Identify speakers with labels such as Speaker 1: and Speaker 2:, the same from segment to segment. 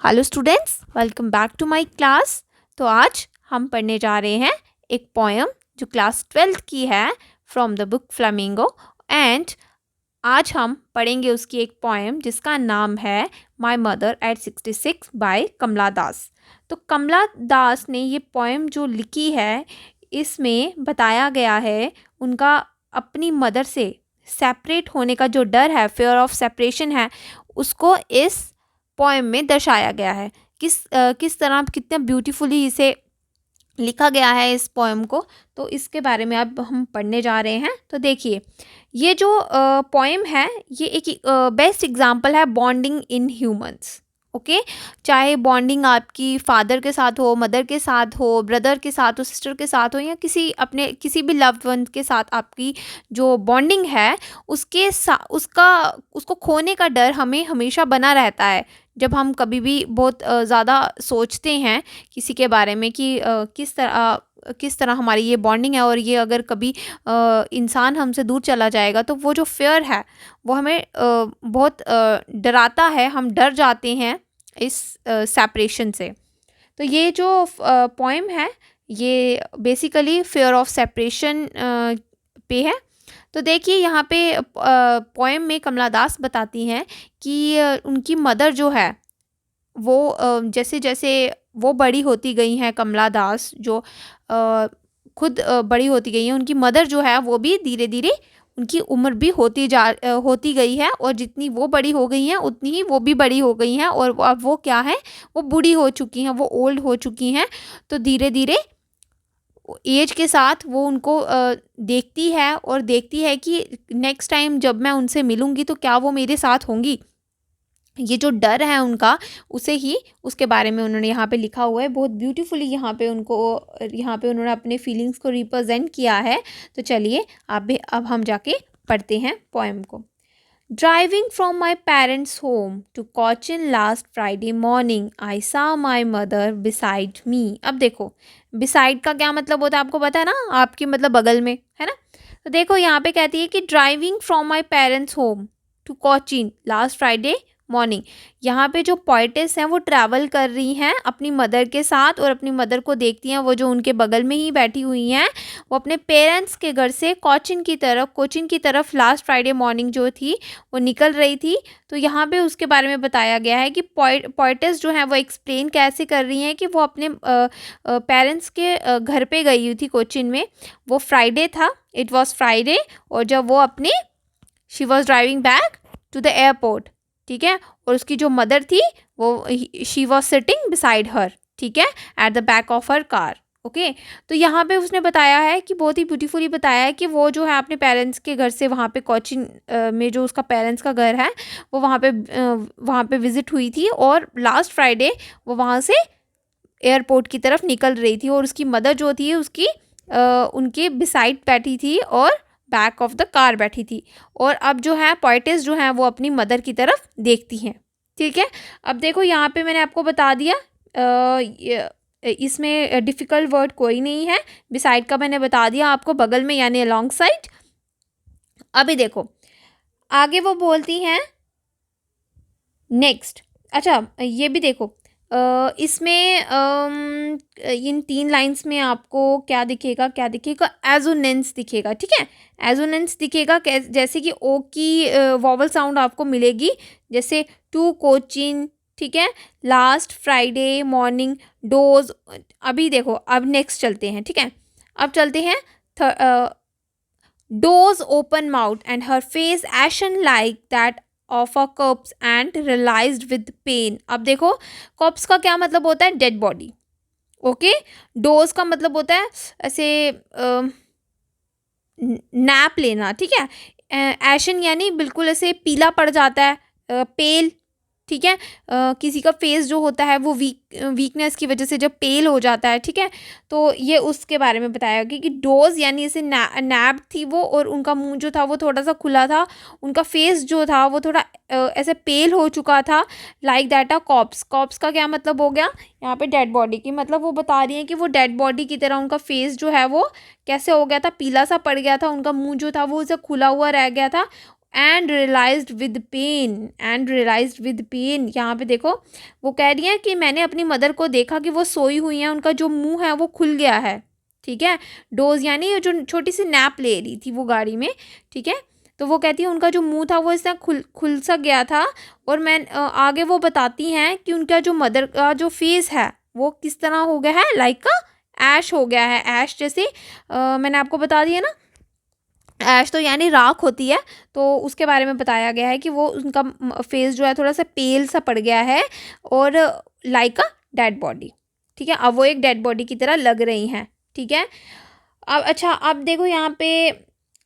Speaker 1: Hello students, welcome back to my class. तो आज हम पढ़ने जा रहे हैं एक पोएम जो क्लास 12th की है from the book flamingo. And आज हम पढ़ेंगे उसकी एक पोएम जिसका नाम है माय मदर एट 66 बाय कमला दास। तो कमला दास ने ये पोएम जो लिखी है, इसमें बताया गया है उनका अपनी मदर से सेपरेट होने का जो डर है, फेयर ऑफ सेपरेशन है, उसको इस पोएम में दर्शाया गया है। किस तरह कितना ब्यूटीफुली इसे लिखा गया है इस पोएम को। तो इसके बारे में अब हम पढ़ने जा रहे हैं। तो देखिए, ये जो पोएम है ये एक बेस्ट एग्जांपल है बॉन्डिंग इन ह्यूमंस। ओके, चाहे बॉन्डिंग आपकी फादर के साथ हो, मदर के साथ हो, ब्रदर के साथ हो, सिस्टर के साथ हो, या किसी भी लव्ड वन के साथ आपकी जो बॉन्डिंग है उसको खोने का डर हमें हमेशा बना रहता है। जब हम कभी भी बहुत ज़्यादा सोचते हैं किसी के बारे में कि किस तरह हमारी ये बॉन्डिंग है, और ये अगर कभी इंसान हमसे दूर चला जाएगा तो वो जो फेयर है वो हमें बहुत डराता है, हम डर जाते हैं इस सेपरेशन से। तो ये जो पोएम है ये बेसिकली फेयर ऑफ सेपरेशन पे है। तो देखिए, यहाँ पे पोएम में कमला दास बताती हैं कि उनकी मदर जो है वो जैसे जैसे वो बड़ी होती गई हैं, कमला दास जो खुद बड़ी होती गई हैं, उनकी मदर जो है वो भी धीरे धीरे उनकी उम्र भी होती गई है, और जितनी वो बड़ी हो गई हैं उतनी ही वो भी बड़ी हो गई हैं, और अब वो क्या है, वो बूढ़ी हो चुकी हैं, वो ओल्ड हो चुकी हैं। तो धीरे धीरे एज के साथ वो उनको देखती है और देखती है कि नेक्स्ट टाइम जब मैं उनसे मिलूंगी तो क्या वो मेरे साथ होंगी। ये जो डर है उनका, उसे ही उसके बारे में उन्होंने यहाँ पे लिखा हुआ है बहुत ब्यूटीफुली। यहाँ पे उन्होंने अपने फीलिंग्स को रिप्रेजेंट किया है। तो चलिए अब हम जाके पढ़ते हैं पोएम को। Driving from my parents' home to Cochin last Friday morning, I saw my mother beside me. अब देखो, beside का क्या मतलब होता है आपको पता है ना, आपकी मतलब बगल में, है ना। तो देखो यहाँ पे कहती है कि driving from my parents home to Cochin last Friday morning. यहाँ पे जो पोइटेस हैं वो ट्रैवल कर रही हैं अपनी मदर के साथ, और अपनी मदर को देखती हैं वो जो उनके बगल में ही बैठी हुई हैं। वो अपने पेरेंट्स के घर से कोचीन की तरफ लास्ट फ्राइडे मॉर्निंग जो थी वो निकल रही थी। तो यहाँ पे उसके बारे में बताया गया है कि पोइटेस जो हैं वो एक्सप्लेन कैसे कर रही हैं कि वो अपने पेरेंट्स के घर पे गई हुई थी कोचीन में। वो फ्राइडे था, इट वॉज फ्राइडे, और जब वो अपने she was driving back to the airport, ठीक है, और उसकी जो मदर थी वो she was sitting beside her, ठीक है, at the back of her car. Okay, तो यहाँ पे उसने बताया है कि बहुत ही ब्यूटीफुली बताया है कि वो जो है अपने पेरेंट्स के घर से वहाँ पे कोचीन में जो उसका पेरेंट्स का घर है वो वहाँ पे विजिट हुई थी, और लास्ट फ्राइडे वो वहाँ से एयरपोर्ट की तरफ निकल रही थी, और उसकी मदर जो थी उसकी उनके बिसाइड बैठी थी और बैक ऑफ द कार बैठी थी। और अब जो है पोइटेस जो है वो अपनी मदर की तरफ देखती हैं, ठीक है। अब देखो यहाँ पे मैंने आपको बता दिया, इसमें डिफ़िकल्ट वर्ड कोई नहीं है। बिसाइड का मैंने बता दिया आपको, बगल में यानी अलॉन्ग साइड। अभी देखो आगे वो बोलती हैं नेक्स्ट। अच्छा, ये भी देखो, इसमें इन 3 लाइन्स में आपको क्या दिखेगा, एजोनेंस दिखेगा, ठीक है। एजोनेंस दिखेगा जैसे कि ओ की वॉवल साउंड आपको मिलेगी, जैसे टू कोचिन, ठीक है, लास्ट फ्राइडे मॉर्निंग, डोज। अभी देखो, अब नेक्स्ट चलते हैं, ठीक है। अब चलते हैं those open mouth and her face ation like that of a corpse and realized with pain. अब देखो, कॉप्स का क्या मतलब होता है, डेड बॉडी। ओके, डोज का मतलब होता है ऐसे नैप लेना, ठीक है। एशन यानी बिल्कुल ऐसे पीला पड़ जाता है, पेल, ठीक है। किसी का फेस जो होता है वो वीकनेस की वजह से जब पेल हो जाता है, ठीक है। तो ये उसके बारे में बताया गया कि डोज यानी ऐसे नैप थी वो, और उनका मुंह जो था वो थोड़ा सा खुला था, उनका फेस जो था वो थोड़ा ऐसे पेल हो चुका था, like that a corpse. Corpse का क्या मतलब हो गया यहाँ पे, डेड बॉडी की, मतलब वो बता रही हैं कि वो डेड बॉडी की तरह उनका फेस जो है वो कैसे हो गया था, पीला सा पड़ गया था, उनका मुंह जो था वो उसे खुला हुआ रह गया था, and realized with pain, and realized with pain, यहाँ पे देखो वो कह रही है कि मैंने अपनी मदर को देखा कि वो सोई हुई हैं, उनका जो मुंह है वो खुल गया है, ठीक है। डोज यानी ये जो छोटी सी नैप ले रही थी वो गाड़ी में, ठीक है। तो वो कहती है उनका जो मुंह था वो इस तरह खुल सा गया था। और मैं आगे वो बताती हैं कि उनका जो मदर का जो फेस है वो किस तरह हो गया है, लाइक का ऐश हो गया है, ऐश जैसे मैंने आपको बता दिया ना, ऐश तो यानी राख होती है, तो उसके बारे में बताया गया है कि वो उनका फेस जो है थोड़ा सा पेल सा पड़ गया है और लाइक अ डेड बॉडी, ठीक है। अब वो एक डेड बॉडी की तरह लग रही हैं, ठीक है। अब अच्छा, अब देखो यहाँ पे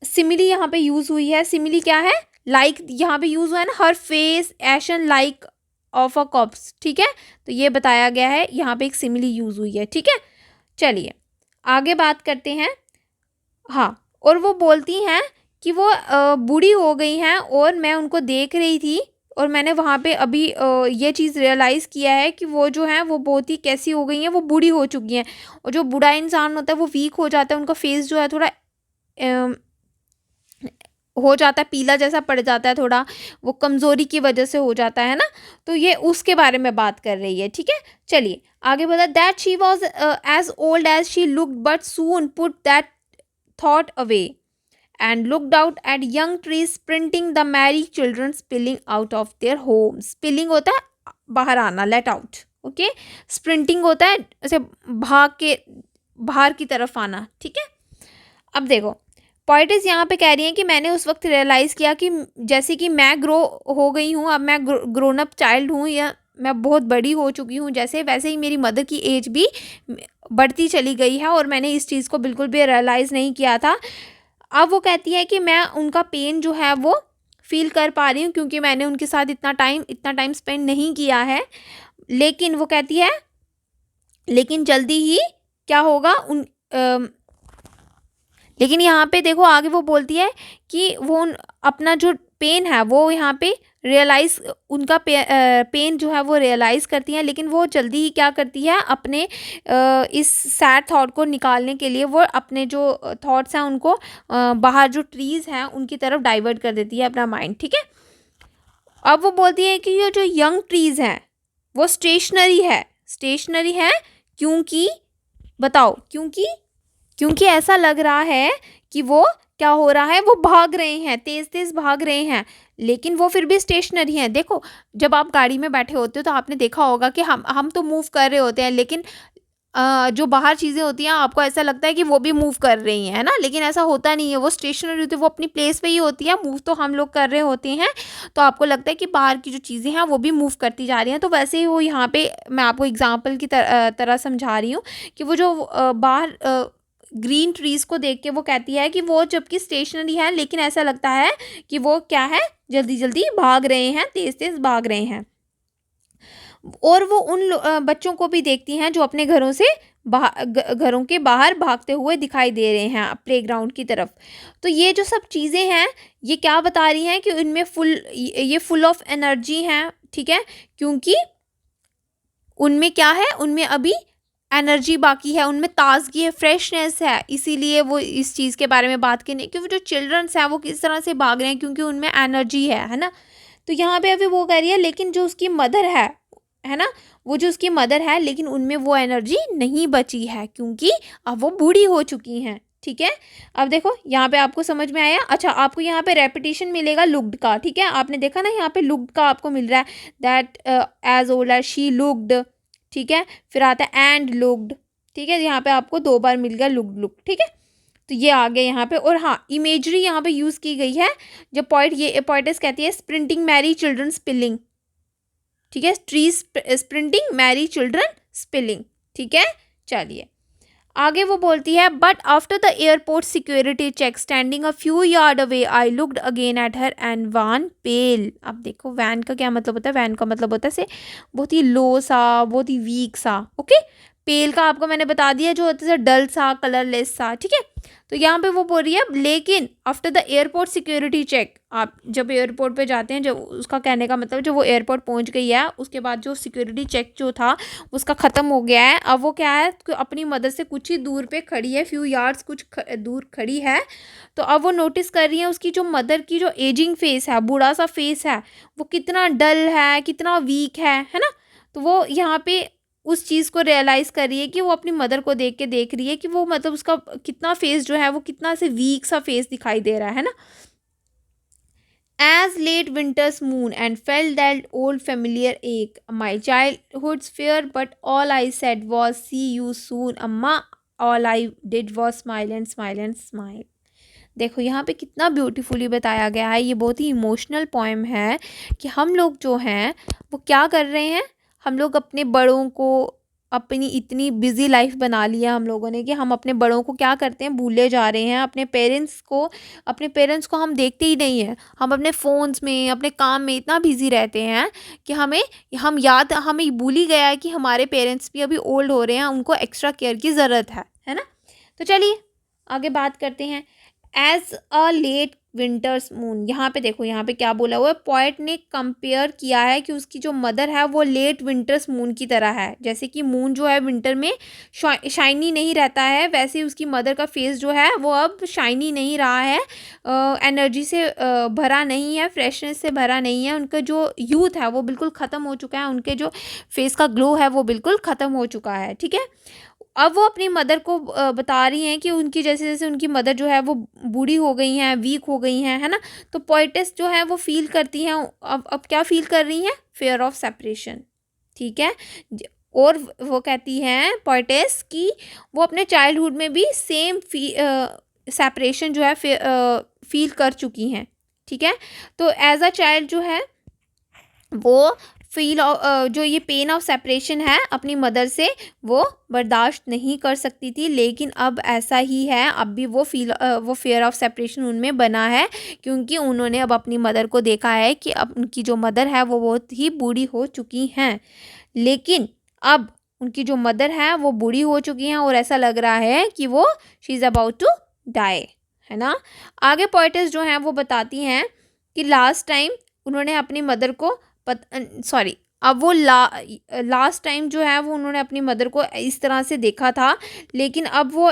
Speaker 1: सिमिली यहाँ पे यूज़ हुई है। सिमिली क्या है, लाइक यहाँ पे यूज़ हुआ है ना, हर face ation like of a cops, ठीक है। तो ये बताया गया है, यहाँ पे एक सिमिली यूज़ हुई है, ठीक है। चलिए आगे बात करते हैं। हाँ, और वो बोलती हैं कि वो बूढ़ी हो गई हैं और मैं उनको देख रही थी और मैंने वहाँ पे अभी ये चीज़ रियलाइज़ किया है कि वो जो हैं वो बहुत ही कैसी हो गई हैं, वो बूढ़ी हो चुकी हैं। और जो बूढ़ा इंसान होता है वो वीक हो जाता है, उनका फेस जो है थोड़ा हो जाता है, पीला जैसा पड़ जाता है थोड़ा, वो कमज़ोरी की वजह से हो जाता है ना। तो ये उसके बारे में बात कर रही है, ठीक है। चलिए आगे बता, that she was as old as she looked but soon put that thought away and looked out at young trees sprinting, the merry children spilling out of their homes. Spilling होता है बाहर आना, let out, okay. Sprinting होता है ऐसे भाग के बाहर की तरफ आना, ठीक है। अब देखो पोइटिस यहाँ पे कह रही हैं कि मैंने उस वक्त रियलाइज़ किया कि जैसे कि मैं ग्रो हो गई हूँ, अब मैं ग्रोन अप चाइल्ड हूँ या मैं बहुत बड़ी हो चुकी हूँ, जैसे वैसे ही मेरी मदर की एज भी बढ़ती चली गई है और मैंने इस चीज़ को बिल्कुल भी रियलाइज़ नहीं किया था। अब वो कहती है कि मैं उनका पेन जो है वो फील कर पा रही हूँ क्योंकि मैंने उनके साथ इतना टाइम स्पेंड नहीं किया है। लेकिन वो कहती है लेकिन जल्दी ही क्या होगा लेकिन यहाँ पे देखो आगे वो बोलती है कि वो अपना जो पेन है वो यहाँ पे रियलाइज़, उनका पेन जो है वो रियलाइज़ करती हैं, लेकिन वो जल्दी ही क्या करती है अपने इस सैड थॉट को निकालने के लिए वो अपने जो थॉट्स हैं उनको बाहर जो ट्रीज़ हैं उनकी तरफ डाइवर्ट कर देती है अपना माइंड, ठीक है। अब वो बोलती है कि ये जो यंग ट्रीज़ हैं वो स्टेशनरी है क्योंकि बताओ क्योंकि ऐसा लग रहा है कि वो क्या हो रहा है, वो भाग रहे हैं, तेज़ तेज़ भाग रहे हैं, लेकिन वो फिर भी स्टेशनरी हैं। देखो जब आप गाड़ी में बैठे होते हो तो आपने देखा होगा कि हम तो मूव कर रहे होते हैं, लेकिन जो बाहर चीज़ें होती हैं आपको ऐसा लगता है कि वो भी मूव कर रही हैं, है ना, लेकिन ऐसा होता नहीं है, वो स्टेशनरी होती है, वो अपनी प्लेस पे ही होती है, मूव तो हम लोग कर रहे होते हैं। तो आपको लगता है कि बाहर की जो चीज़ें हैं वो भी मूव करती जा रही हैं। तो वैसे ही वो यहाँ पे मैं आपको एग्जाम्पल की तरह समझा रही हूँ कि वो जो बाहर ग्रीन ट्रीज़ को देख के वो कहती है कि वो जबकि स्टेशनरी है लेकिन ऐसा लगता है कि वो क्या है, जल्दी जल्दी भाग रहे हैं, तेज़ तेज़ भाग रहे हैं। और वो उन बच्चों को भी देखती हैं जो अपने घरों से घरों के बाहर भागते हुए दिखाई दे रहे हैं प्लेग्राउंड की तरफ। तो ये जो सब चीज़ें हैं ये क्या बता रही हैं कि इनमें ये फुल ऑफ एनर्जी हैं, ठीक है, क्योंकि उनमें क्या है, उनमें अभी एनर्जी बाकी है, उनमें ताजगी है, फ्रेशनेस है, इसीलिए वो इस चीज़ के बारे में बात करने, क्योंकि जो चिल्ड्रंस हैं वो किस तरह से भाग रहे हैं क्योंकि उनमें एनर्जी है ना। तो यहाँ पे अभी वो कह रही है लेकिन जो उसकी मदर है ना, वो जो उसकी मदर है लेकिन उनमें वो एनर्जी नहीं बची है क्योंकि अब वो बूढ़ी हो चुकी हैं, ठीक है। अब देखो यहाँ पे आपको समझ में आया। अच्छा आपको यहाँ पे रेपिटेशन मिलेगा लुक्ड का, ठीक है, आपने देखा ना यहाँ पे लुक्ड का आपको मिल रहा है, that as old as she looked, ठीक है, फिर आता है एंड लुक्ड, ठीक है, यहाँ पे आपको 2 बार मिल गया लुक, ठीक है। तो ये आ गया यहाँ पे। और हाँ इमेजरी यहाँ पे यूज़ की गई है, जब पोइटेस कहती है स्प्रिंटिंग मैरी चिल्ड्रन स्पिलिंग, ठीक है, trees sprinting merry children spilling, ठीक है। चलिए आगे वो बोलती है but after the airport security check standing a few yard away I looked again at her and wan pale. अब देखो वैन का क्या मतलब होता है, वैन का मतलब होता है से बहुत ही लो सा, बहुत ही वीक सा, ओके, पेल का आपको मैंने बता दिया, जो होता है डल सा, कलरलेस सा, ठीक है। तो यहाँ पे वो बोल रही है लेकिन after the airport security check, आप जब एयरपोर्ट पे जाते हैं, जब उसका कहने का मतलब जब वो एयरपोर्ट पहुंच गई है उसके बाद जो सिक्योरिटी चेक जो था उसका ख़त्म हो गया है, अब वो क्या है कि अपनी मदर से कुछ ही दूर पे खड़ी है, फ्यू यार्ड्स कुछ दूर खड़ी है। तो अब वो नोटिस कर रही है उसकी जो मदर की जो एजिंग फेस है, बूढ़ा सा फेस है, वो कितना डल है, कितना वीक है ना। तो वो यहाँ पे उस चीज़ को रियलाइज़ कर रही है कि वो अपनी मदर को देख के देख रही है कि वो मतलब उसका कितना फेस जो है वो कितना से वीक सा फेस दिखाई दे रहा है ना। As late winter's moon and felt that old familiar ache, my childhood's fear, but all I said was, see you soon, अम्मा। All I did was smile and smile and smile। देखो यहाँ पे कितना beautifully बताया गया है, ये बहुत ही इमोशनल पोएम है कि हम लोग जो हैं वो क्या कर रहे हैं, हम लोग अपने बड़ों को, अपनी इतनी बिजी लाइफ बना लिया हम लोगों ने कि हम अपने बड़ों को क्या करते हैं, भूले जा रहे हैं। अपने पेरेंट्स को हम देखते ही नहीं हैं, हम अपने फ़ोन्स में, अपने काम में इतना बिजी रहते हैं कि हमें भूल ही गया है कि हमारे पेरेंट्स भी अभी ओल्ड हो रहे हैं, उनको एक्स्ट्रा केयर की ज़रूरत है ना। तो चलिए आगे बात करते हैं। As a late winter's moon, यहाँ पे देखो यहाँ पे क्या बोला हुआ है, पोएट ने कंपेयर किया है कि उसकी जो मदर है वो लेट विंटर्स मून की तरह है। जैसे कि मून जो है विंटर में शाइनी नहीं रहता है, वैसे ही उसकी मदर का फेस जो है वो अब शाइनी नहीं रहा है, एनर्जी से भरा नहीं है, फ्रेशनेस से भरा नहीं है। उनका जो यूथ है वो बिल्कुल ख़त्म हो चुका है, उनके जो फेस का ग्लो है वो बिल्कुल ख़त्म हो चुका है, ठीक है। अब वो अपनी मदर को बता रही हैं कि उनकी जैसे जैसे उनकी मदर जो है वो बूढ़ी हो गई हैं, वीक हो गई हैं, है ना। तो पोएटेस जो है वो फील करती हैं, अब क्या फील कर रही हैं, फेयर ऑफ सेपरेशन, ठीक है। और वो कहती हैं पोएटेस कि वो अपने चाइल्डहुड में भी सेम सेपरेशन जो है फील कर चुकी हैं, ठीक है। तो एज अ चाइल्ड जो है वो जो ये पेन ऑफ सेपरेशन है अपनी मदर से वो बर्दाश्त नहीं कर सकती थी, लेकिन अब ऐसा ही है, अब भी वो फेयर ऑफ सेपरेशन उनमें बना है, क्योंकि उन्होंने अब अपनी मदर को देखा है कि अब उनकी जो मदर है वो बहुत ही बूढ़ी हो चुकी हैं। लेकिन अब उनकी जो मदर है वो बूढ़ी हो चुकी हैं और ऐसा लग रहा है कि वो she is about to die, है ना। आगे पोएटेस जो हैं वो बताती हैं कि लास्ट टाइम उन्होंने अपनी मदर को अब वो लास्ट टाइम जो है वो उन्होंने अपनी मदर को इस तरह से देखा था, लेकिन अब वो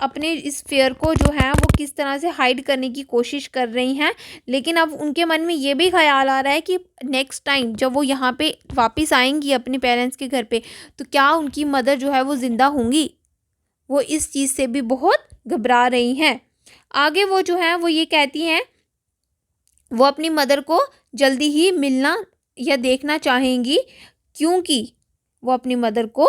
Speaker 1: अपने इस फेयर को जो है वो किस तरह से हाइड करने की कोशिश कर रही हैं। लेकिन अब उनके मन में ये भी ख्याल आ रहा है कि नेक्स्ट टाइम जब वो यहाँ पे वापस आएंगी अपने पेरेंट्स के घर पे, तो क्या उनकी मदर जो है वो ज़िंदा होंगी। वो इस चीज़ से भी बहुत घबरा रही हैं। आगे वो जो है वो ये कहती हैं वो अपनी मदर को जल्दी ही मिलना या देखना चाहेंगी, क्योंकि वो अपनी मदर को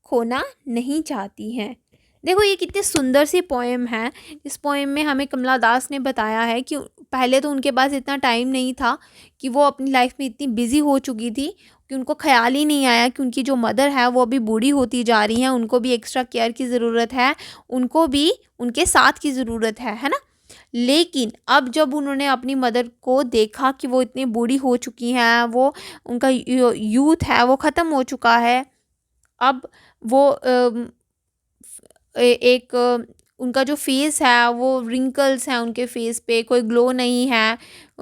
Speaker 1: खोना नहीं चाहती हैं। देखो ये कितनी सुंदर सी पोएम है। इस पोएम में हमें कमला दास ने बताया है कि पहले तो उनके पास इतना टाइम नहीं था, कि वो अपनी लाइफ में इतनी बिजी हो चुकी थी कि उनको ख्याल ही नहीं आया कि उनकी जो मदर है वो अभी बूढ़ी होती जा रही हैं, उनको भी एक्स्ट्रा केयर की ज़रूरत है, उनको भी उनके साथ की ज़रूरत है ना। लेकिन अब जब उन्होंने अपनी मदर को देखा कि वो इतनी बूढ़ी हो चुकी हैं, वो उनका यूथ है वो ख़त्म हो चुका है, अब वो एक उनका जो फेस है वो रिंकल्स हैं उनके फेस पे, कोई ग्लो नहीं है,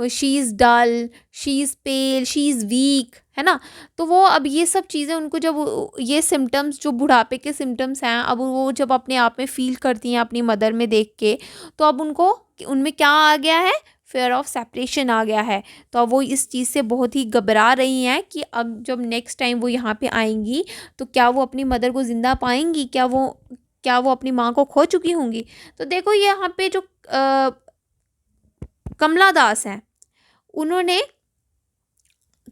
Speaker 1: she is dull, she is pale, she is weak, है ना। तो वो अब ये सब चीज़ें उनको जब ये सिम्टम्स जो बुढ़ापे के सिम्टम्स हैं, अब वो जब अपने आप में फील करती हैं अपनी मदर में देख के, तो अब उनको उनमें क्या आ गया है, फेयर ऑफ सेपरेशन आ गया है। तो अब वो इस चीज़ से बहुत ही घबरा रही हैं कि अब जब नेक्स्ट टाइम वो यहाँ पे आएंगी तो क्या वो अपनी मदर को ज़िंदा पाएंगी, क्या वो अपनी माँ को खो चुकी होंगी। तो देखो ये यहाँ पे जो कमला दास हैं उन्होंने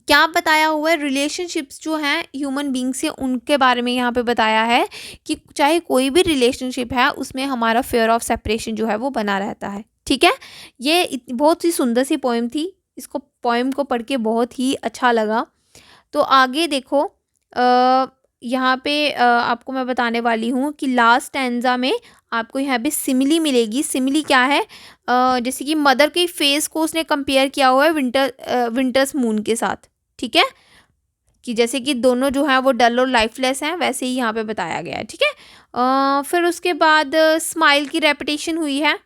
Speaker 1: क्या बताया हुआ है, रिलेशनशिप्स जो हैं ह्यूमन बींग से उनके बारे में यहाँ पे बताया है कि चाहे कोई भी रिलेशनशिप है उसमें हमारा फेयर ऑफ सेपरेशन जो है वो बना रहता है, ठीक है। ये बहुत ही सुंदर सी पोएम थी, इसको पोएम को पढ़ के बहुत ही अच्छा लगा। तो आगे देखो यहाँ पे आपको मैं बताने वाली हूँ कि लास्ट स्टैंजा में आपको यहाँ पे सिमिली मिलेगी। सिमिली क्या है, जैसे कि मदर के फेस को उसने कंपेयर किया हुआ है विंटर्स मून के साथ, ठीक है। कि जैसे कि दोनों जो हैं वो डल और लाइफलेस हैं, वैसे ही यहाँ पे बताया गया है। ठीक है। फिर उसके बाद स्माइल की रेपिटेशन हुई है।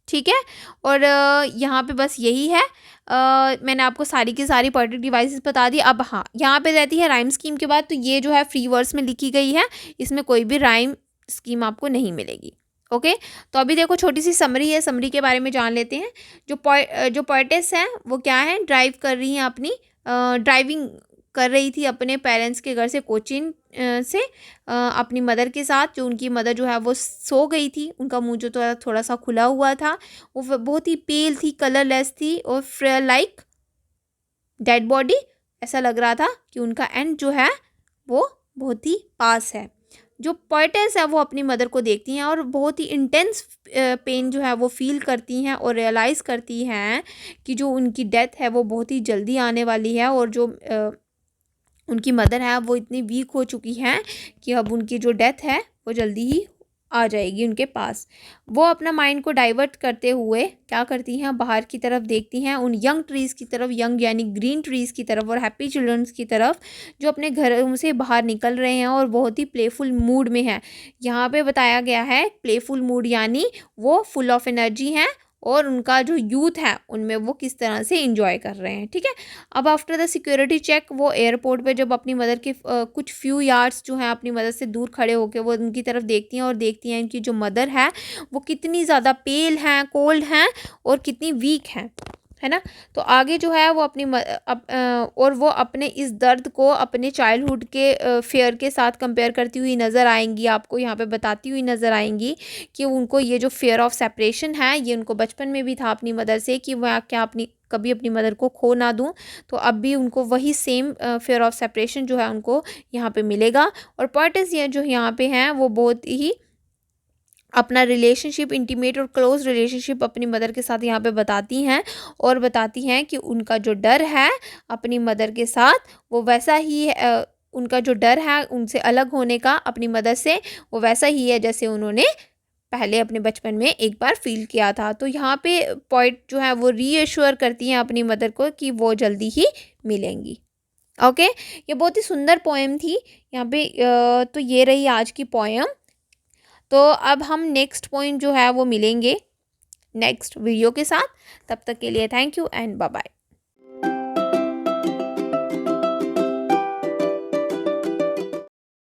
Speaker 1: ठीक है। और यहाँ पे बस यही है। मैंने आपको सारी की सारी पोएटिक डिवाइसेस बता दी। अब हाँ, यहाँ पे रहती है राइम स्कीम के बाद, तो ये जो है फ्री वर्स में लिखी गई है, इसमें कोई भी राइम स्कीम आपको नहीं मिलेगी। ओके। तो अभी देखो छोटी सी समरी है, समरी के बारे में जान लेते हैं। जो पोएटेस हैं वो क्या है, ड्राइव कर रही हैं अपनी ड्राइविंग कर रही थी अपने पेरेंट्स के घर से कोचीन से अपनी मदर के साथ। जो उनकी मदर जो है वो सो गई थी, उनका मुंह जो थोड़ा सा खुला हुआ था, वो बहुत ही पेल थी, कलरलेस थी और फ्रेयर लाइक डेड बॉडी। ऐसा लग रहा था कि उनका एंड जो है वो बहुत ही पास है। जो पोएटेस है वो अपनी मदर को देखती हैं और बहुत ही इंटेंस पेन जो है वो फील करती हैं और रियलाइज़ करती हैं कि जो उनकी डेथ है वो बहुत ही जल्दी आने वाली है, और जो उनकी मदर है वो इतनी वीक हो चुकी हैं कि अब उनकी जो डेथ है वो जल्दी ही आ जाएगी उनके पास। वो अपना माइंड को डाइवर्ट करते हुए क्या करती हैं, बाहर की तरफ देखती हैं, उन यंग ट्रीज़ की तरफ, यंग यानी ग्रीन ट्रीज़ की तरफ और हैप्पी चिल्ड्रंस की तरफ, जो अपने घरों से बाहर निकल रहे हैं और बहुत ही प्लेफुल मूड में हैं। यहाँ पे बताया गया है प्लेफुल मूड यानी वो फुल ऑफ एनर्जी हैं और उनका जो यूथ है उनमें वो किस तरह से इंजॉय कर रहे हैं। ठीक है। अब आफ्टर द सिक्योरिटी चेक वो एयरपोर्ट पे जब अपनी मदर के कुछ फ्यू यार्ड्स जो हैं अपनी मदर से दूर खड़े होकर वो उनकी तरफ देखती हैं और देखती हैं इनकी जो मदर है वो कितनी ज़्यादा पेल हैं, कोल्ड हैं और कितनी वीक हैं, है ना। तो आगे जो है वो और वो अपने इस दर्द को अपने चाइल्डहुड के फेयर के साथ कंपेयर करती हुई नज़र आएंगी, आपको यहाँ पे बताती हुई नज़र आएंगी कि उनको ये जो फेयर ऑफ सेपरेशन है ये उनको बचपन में भी था अपनी मदर से, कि वह क्या कभी अपनी मदर को खो ना दूं। तो अब भी उनको वही सेम फेयर ऑफ सेपरेशन जो है उनको यहाँ पे मिलेगा। और पोएटेस ये जो यहाँ पे हैं वो बहुत ही अपना रिलेशनशिप, इंटीमेट और क्लोज रिलेशनशिप अपनी मदर के साथ यहाँ पे बताती हैं और बताती हैं कि उनका जो डर है अपनी मदर के साथ वो वैसा ही है, उनका जो डर है उनसे अलग होने का अपनी मदर से वो वैसा ही है जैसे उन्होंने पहले अपने बचपन में एक बार फील किया था। तो यहाँ पे पॉइंट जो है वो रीएश्योर करती हैं अपनी मदर को कि वो जल्दी ही मिलेंगी। ओके। ये बहुत ही सुंदर पोएम थी यहाँ पे। तो ये रही आज की पोएम। तो अब हम नेक्स्ट पॉइंट जो है वो मिलेंगे नेक्स्ट वीडियो के साथ। तब तक के लिए thank you and bye bye.